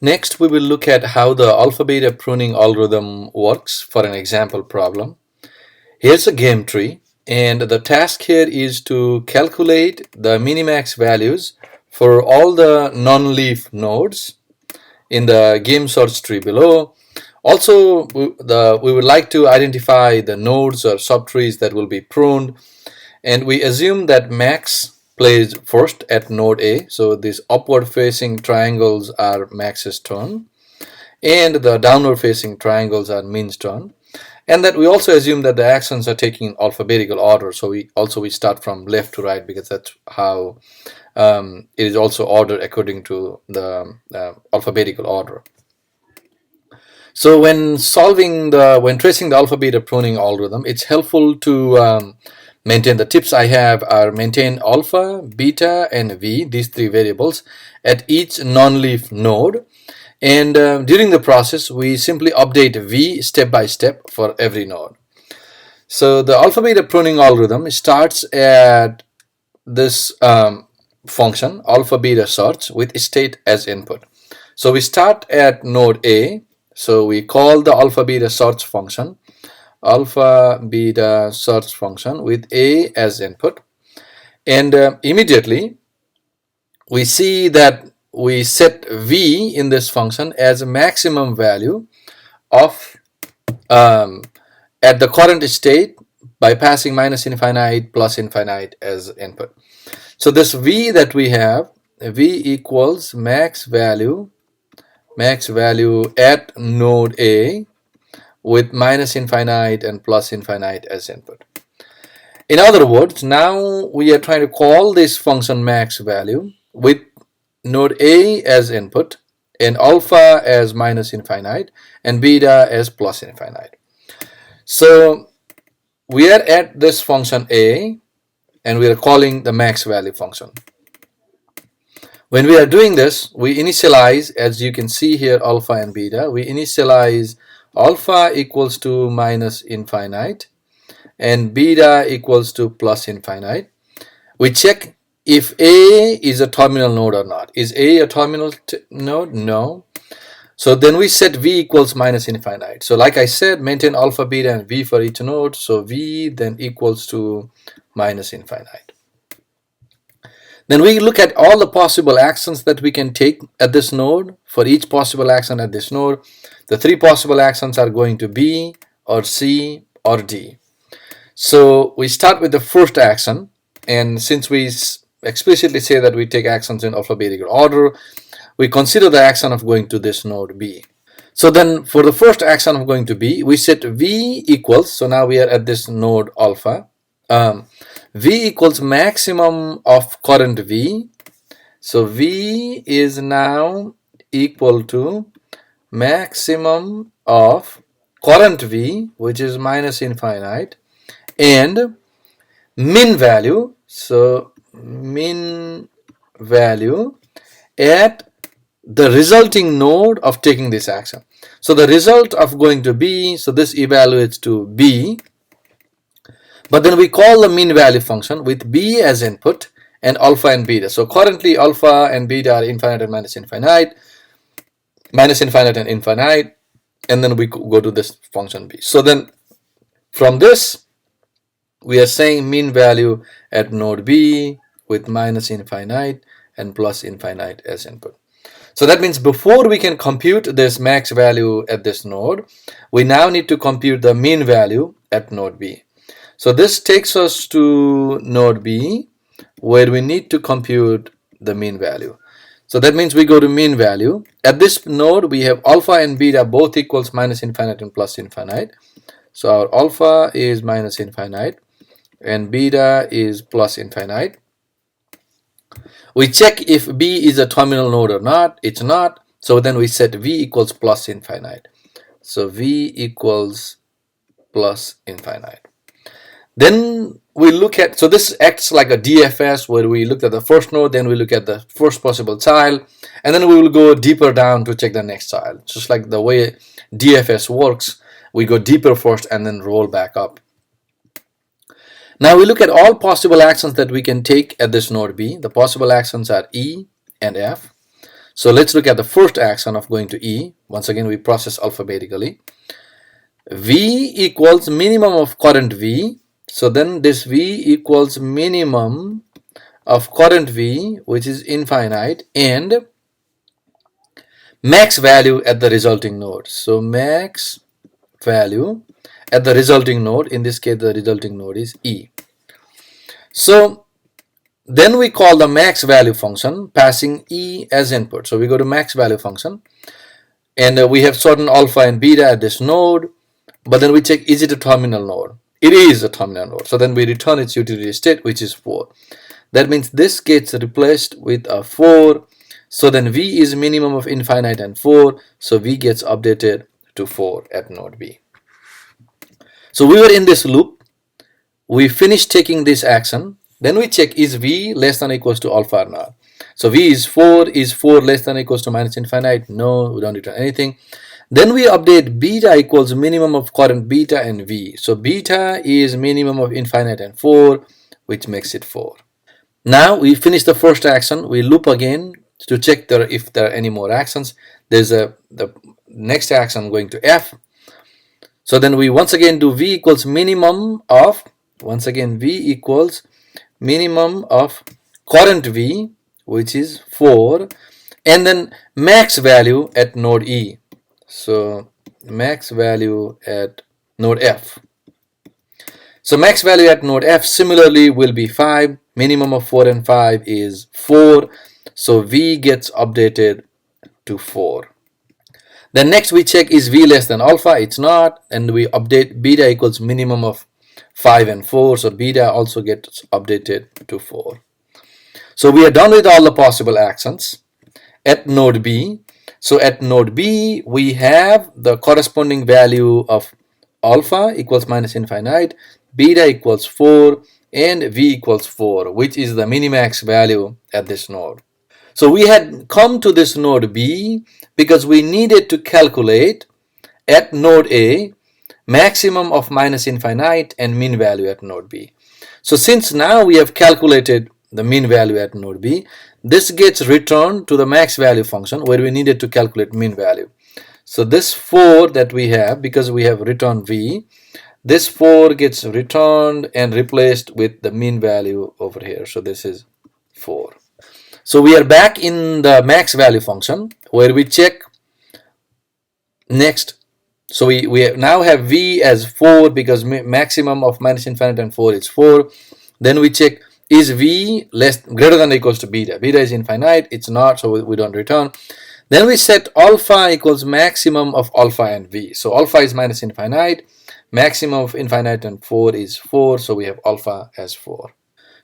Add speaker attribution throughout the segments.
Speaker 1: Next, we will look at how the alpha-beta pruning algorithm works for an example problem. Here's a game tree, and the task here is to calculate the minimax values for all the non-leaf nodes in the game search tree below. Also, we would like to identify the nodes or subtrees that will be pruned, and we assume that max plays first at node A, so these upward facing triangles are max's turn, and the downward facing triangles are min's turn, and that we also assume that the actions are taken in alphabetical order, so we start from left to right because that's how it is also ordered according to the alphabetical order. So when tracing the alpha-beta pruning algorithm, it's helpful to maintain the tips I have are maintain alpha, beta, and v, these three variables, at each non-leaf node. And during the process, we simply update v step by step for every node. So the alpha-beta pruning algorithm starts at this function, alpha-beta search, with state as input. So we start at node A. So we call the alpha-beta search function, alpha-beta search function with A as input. And immediately we see that we set v in this function as a maximum value of at the current state by passing minus infinite plus infinite as input. So this v that we have, v equals max value at node A with minus infinite and plus infinite as input. In other words, now we are trying to call this function max value with node A as input and alpha as minus infinite and beta as plus infinite. So we are at this function A and we are calling the max value function. When we are doing this, we initialize, as you can see here, alpha and beta. We initialize alpha equals to minus infinite and beta equals to plus infinite. We check if A is a terminal node or not. Is A a terminal node? No. So then we set v equals minus infinite. So like I said, maintain alpha, beta, and v for each node. So v then equals to minus infinite. Then we look at all the possible actions that we can take at this node. For each possible action at this node, the three possible actions are going to B or C or D. So we start with the first action, and since we explicitly say that we take actions in alphabetical order, we consider the action of going to this node B. So then for the first action of going to B, we set V equals, so now we are at this node alpha, V equals maximum of current V. So V is now equal to maximum of current V, which is minus infinite, and min value, so min value at the resulting node of taking this action. So the result of going to B, so this evaluates to B, but then we call the min value function with B as input and alpha and beta. So currently alpha and beta are infinite and minus infinite and infinite, and then we go to this function B. So then from this, we are saying min value at node B with minus infinite and plus infinite as input. So that means before we can compute this max value at this node, we now need to compute the min value at node B. So this takes us to node B, where we need to compute the min value. So that means we go to min value. At this node, we have alpha and beta both equals minus infinite and plus infinite. So our alpha is minus infinite and beta is plus infinite. We check if B is a terminal node or not. It's not. So then we set V equals plus infinite. So V equals plus infinite. Then we look at, so this acts like a DFS where we look at the first node, then we look at the first possible child, and then we will go deeper down to check the next child. Just like the way DFS works, we go deeper first and then roll back up. Now we look at all possible actions that we can take at this node B. The possible actions are E and F. So let's look at the first action of going to E. Once again, we process alphabetically. V equals minimum of current V. So then this V equals minimum of current V, which is infinite, and max value at the resulting node. So max value at the resulting node, in this case the resulting node is E. So then we call the max value function passing E as input. So we go to max value function, and we have certain alpha and beta at this node, but then we check, is it a terminal node? It is a terminal node. So then we return its utility state, which is 4. That means this gets replaced with a 4. So then V is minimum of infinite and 4. So V gets updated to 4 at node B. So we were in this loop. We finished taking this action. Then we check, is V less than or equals to alpha or not? So V is 4. Is 4 less than or equals to minus infinite? No, we don't return anything. Then we update beta equals minimum of current beta and V. So beta is minimum of infinite and 4, which makes it 4. Now we finish the first action. We loop again to check if there are any more actions. There's the next action going to F. So then we once again do V equals minimum of, once again V equals minimum of current V, which is 4, and then max value at node E. So max value at node F. So max value at node F similarly will be 5. Minimum of 4 and 5 is 4. So V gets updated to 4. Then next we check, is V less than alpha? It's not. And we update beta equals minimum of 5 and 4. So beta also gets updated to 4. So we are done with all the possible actions at node B. So at node B, we have the corresponding value of alpha equals minus infinite, beta equals 4, and V equals 4, which is the minimax value at this node. So we had come to this node B because we needed to calculate at node A maximum of minus infinite and mean value at node B. So since now we have calculated the mean value at node B, this gets returned to the max value function where we needed to calculate mean value. So this 4 that we have, because we have returned V, this 4 gets returned and replaced with the mean value over here. So this is 4. So we are back in the max value function where we check next. So we now have V as 4 because maximum of minus infinite and 4 is 4. Then we check, is V greater than or equals to beta? Beta is infinite, it's not, so we don't return. Then we set alpha equals maximum of alpha and V. So alpha is minus infinite, maximum of infinite and 4 is 4, so we have alpha as 4.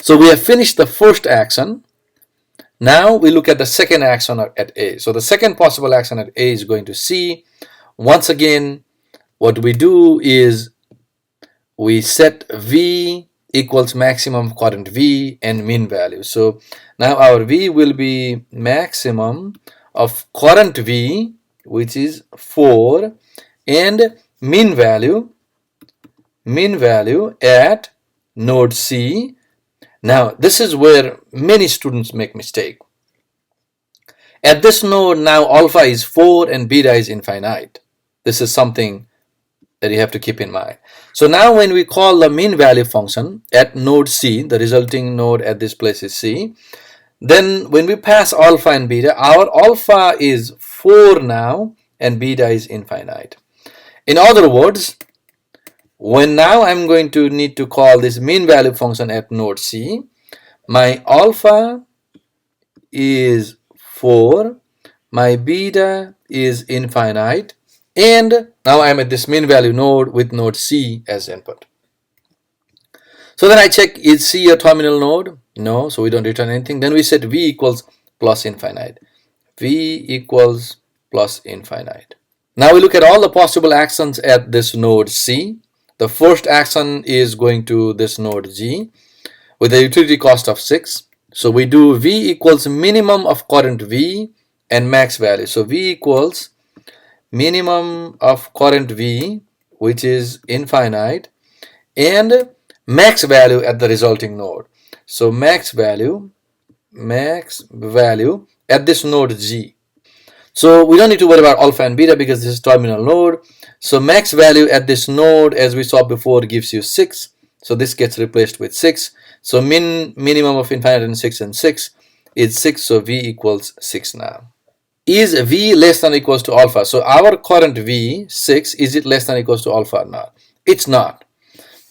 Speaker 1: So we have finished the first action. Now we look at the second action at A. So the second possible action at A is going to C. Once again, what we do is we set V equals maximum current V and mean value. So now our V will be maximum of current V, which is 4, and mean value at node C. Now this is where many students make mistake. At this node now alpha is 4 and beta is infinite. This is something that you have to keep in mind. So now when we call the mean value function at node C, the resulting node at this place is C, then when we pass alpha and beta, our alpha is 4 now and beta is infinite. In other words, when now I'm going to need to call this mean value function at node C, my alpha is 4, my beta is infinite, and now I'm at this mean value node with node C as input. So then I check, is C a terminal node? No, so we don't return anything. Then we set V equals plus infinite. V equals plus infinite. Now we look at all the possible actions at this node C. The first action is going to this node G with a utility cost of 6. So we do V equals minimum of current V and max value. So V equals minimum of current V, which is infinite, and max value at the resulting node. So max value at this node G. So we don't need to worry about alpha and beta because this is terminal node. So max value at this node, as we saw before, gives you 6. So this gets replaced with 6. So minimum of infinite and 6 and 6 is 6. So v equals 6 now. Is v less than or equals to alpha? So our current v, 6, is it less than or equals to alpha or not? It's not.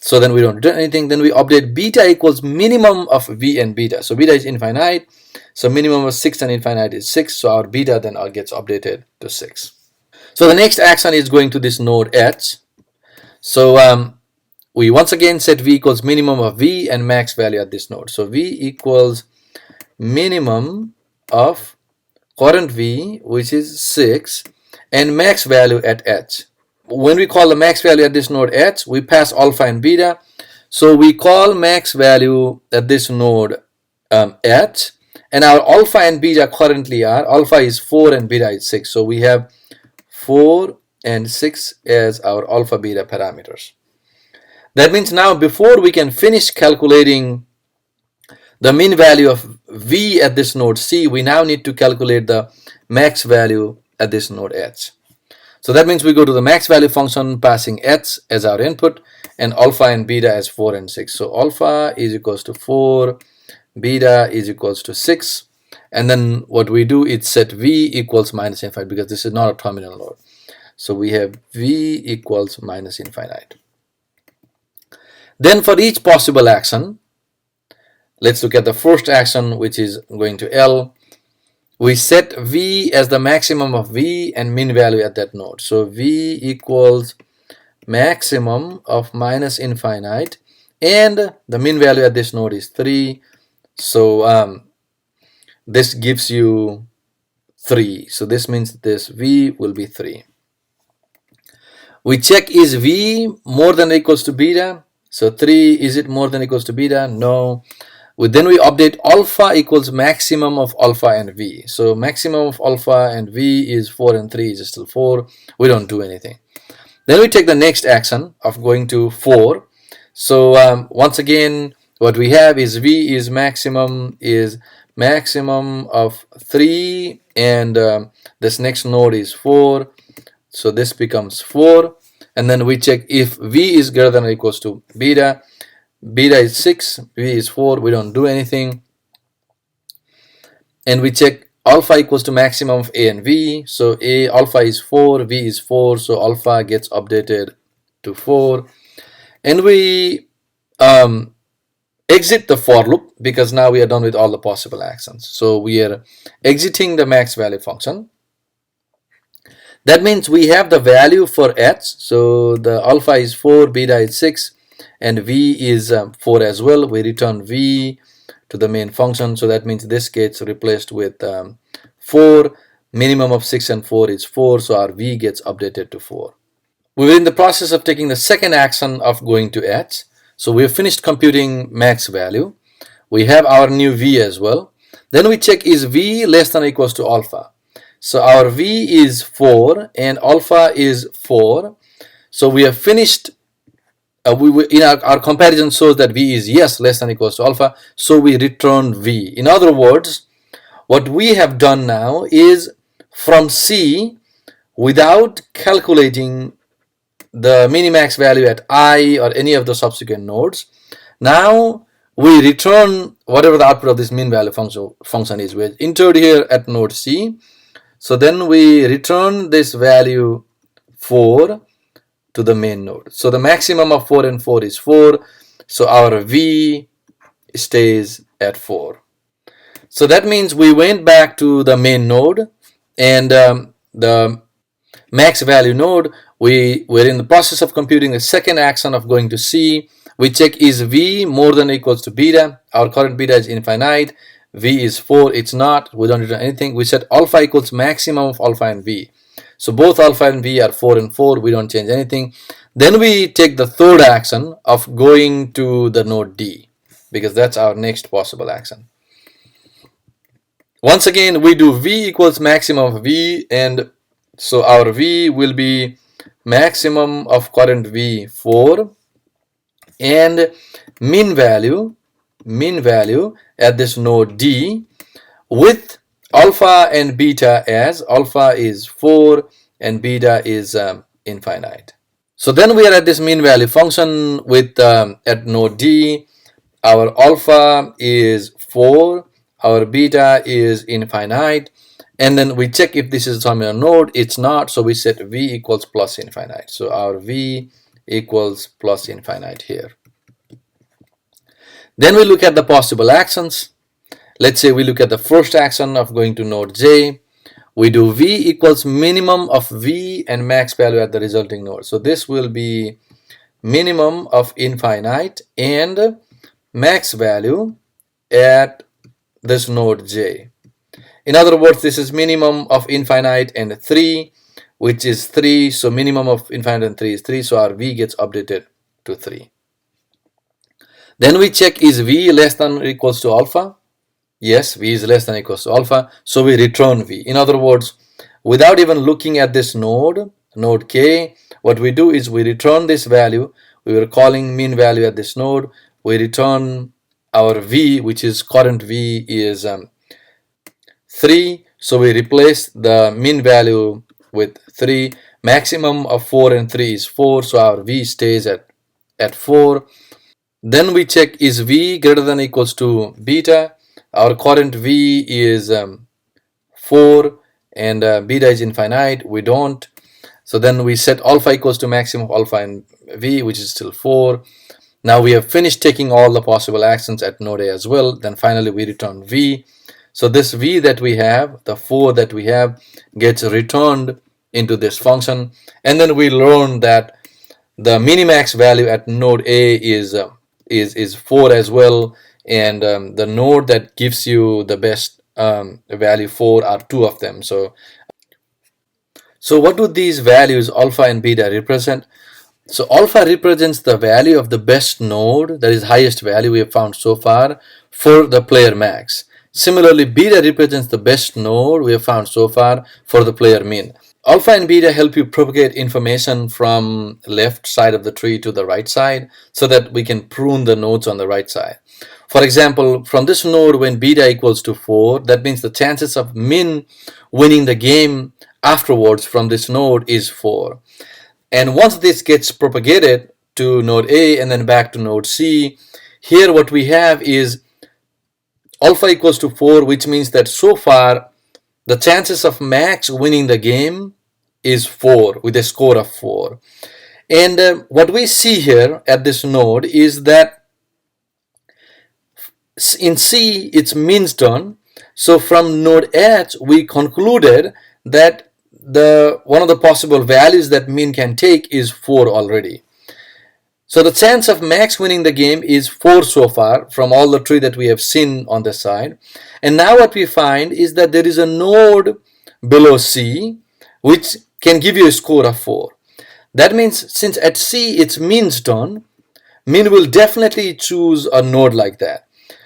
Speaker 1: So then we don't do anything. Then we update beta equals minimum of v and beta. So beta is infinite. So minimum of 6 and infinite is 6. So our beta then gets updated to 6. So the next action is going to this node h. So we once again set v equals minimum of v and max value at this node. So v equals minimum of current v, which is 6, and max value at h. When we call the max value at this node h, we pass alpha and beta. So we call max value at this node h, and our alpha and beta currently are, alpha is 4 and beta is 6. So we have 4 and 6 as our alpha beta parameters. That means now before we can finish calculating the mean value of v at this node c, we now need to calculate the max value at this node h. So that means we go to the max value function passing h as our input and alpha and beta as 4 and 6. So alpha is equals to 4, beta is equals to 6, and then what we do is set v equals minus infinite because this is not a terminal node. So we have v equals minus infinite. Then for each possible action, let's look at the first action, which is going to L. We set v as the maximum of v and mean value at that node. So v equals maximum of minus infinite, and the mean value at this node is 3. So this gives you 3. So this means this v will be 3. We check, is v more than or equals to beta? So 3, is it more than or equals to beta? No. Then we update alpha equals maximum of alpha and v. So maximum of alpha and v is 4 and 3 is still 4. We don't do anything. Then we take the next action of going to 4. So once again, what we have is v is maximum of 3, and this next node is 4. So this becomes 4. And then we check if v is greater than or equals to beta. Beta is 6, v is 4, we don't do anything. And we check alpha equals to maximum of a and v. So alpha is 4, v is 4, so alpha gets updated to 4. And we exit the for loop because now we are done with all the possible actions. So we are exiting the max value function. That means we have the value for h. So the alpha is 4, beta is 6, and v is 4 as well. We return v to the main function. So that means this gets replaced with 4. Minimum of 6 and 4 is 4. So our v gets updated to 4. We were in the process of taking the second action of going to h. So we have finished computing max value. We have our new v as well. Then we check, is v less than or equals to alpha? So our v is 4 and alpha is 4. So we have finished, in our comparison shows that v is yes less than or equals to alpha. So we return v. In other words, what we have done now is from c, without calculating the minimax value at I or any of the subsequent nodes, now we return whatever the output of this mean value function is. We entered here at node c. So then we return this value 4 to the main node. So the maximum of 4 and 4 is 4. So our v stays at 4. So that means we went back to the main node, and the max value node, we were in the process of computing the second action of going to c. We check, is v more than or equals to beta? Our current beta is infinite. V is 4, it's not, we don't do anything. We set alpha equals maximum of alpha and v. So both alpha and v are 4 and 4, we don't change anything. Then we take the third action of going to the node d, because that's our next possible action. Once again, we do v equals maximum of v, and so our v will be maximum of current v 4, and mean value at this node d with alpha and beta as alpha is 4 and beta is infinite. So then we are at this mean value function with at node D, our alpha is 4, our beta is infinite, and then we check if this is a terminal node. It's not, so we set v equals plus infinite. So our v equals plus infinite here. Then we look at the possible actions. Let's say we look at the first action of going to node J. We do v equals minimum of v and max value at the resulting node. So this will be minimum of infinite and max value at this node J. In other words, this is minimum of infinite and 3, which is 3. So minimum of infinite and 3 is 3. So our v gets updated to 3. Then we check, is v less than or equals to alpha? Yes, v is less than or equals to alpha. So we return v. In other words, without even looking at this node k, what we do is we return this value. We were calling mean value at this node. We return our v, which is current v is 3. So we replace the mean value with 3. Maximum of 4 and 3 is 4. So our v stays at 4. Then we check, is v greater than or equals to beta? Our current v is 4 and beta is infinite. We don't. So then we set alpha equals to maximum of alpha and v, which is still 4. Now we have finished taking all the possible actions at node A as well. Then finally we return v. So this v that we have, the 4 that we have, gets returned into this function. And then we learn that the minimax value at node A is 4 as well. And the node that gives you the best value 4 are 2 of them. So what do these values alpha and beta represent? So alpha represents the value of the best node, that is highest value we have found so far for the player max. Similarly, beta represents the best node we have found so far for the player min. Alpha and beta help you propagate information from left side of the tree to the right side so that we can prune the nodes on the right side. For example, from this node when beta equals to 4, that means the chances of min winning the game afterwards from this node is 4. And once this gets propagated to node A and then back to node C, here what we have is alpha equals to 4, which means that so far the chances of max winning the game is 4 with a score of 4. And what we see here at this node is that in C it's min's turn. So from node H we concluded that one of the possible values that min can take is 4 already. So the chance of max winning the game is 4 so far from all the tree that we have seen on the side. And now what we find is that there is a node below C which can give you a score of 4. That means since at C it's min's turn, min will definitely choose a node like that.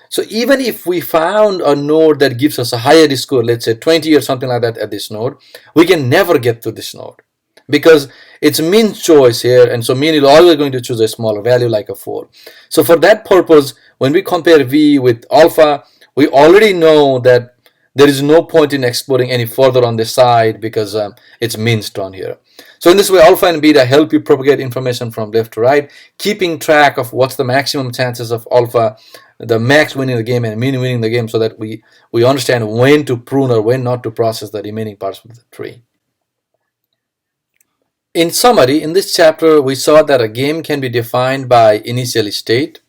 Speaker 1: So even if we found a node that gives us a higher score, let's say 20 or something like that at this node, we can never get to this node because it's min's choice here, and so min is always going to choose a smaller value like a 4. So for that purpose, when we compare v with alpha, we already know that there is no point in exploring any further on this side because it's min's turn here. So in this way, alpha and beta help you propagate information from left to right, keeping track of what's the maximum chances of alpha, the max winning the game, and min winning the game, so that we understand when to prune or when not to process the remaining parts of the tree. In summary, in this chapter, we saw that a game can be defined by initial state,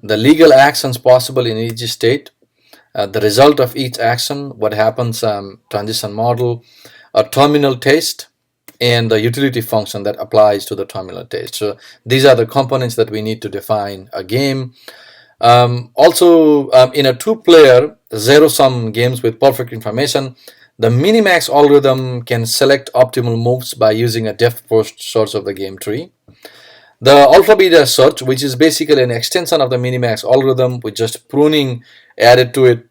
Speaker 1: the legal actions possible in each state, the result of each action, what happens, transition model, a terminal test, and the utility function that applies to the terminal test. So these are the components that we need to define a game. Also, in a two-player zero-sum games with perfect information, the minimax algorithm can select optimal moves by using a depth-first search of the game tree. The alpha-beta search, which is basically an extension of the minimax algorithm with just pruning added to it,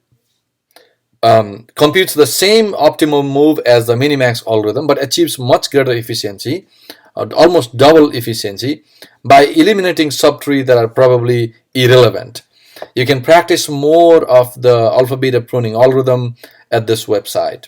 Speaker 1: computes the same optimal move as the minimax algorithm but achieves much greater efficiency, almost double efficiency, by eliminating subtrees that are probably irrelevant. You can practice more of the alpha beta pruning algorithm at this website.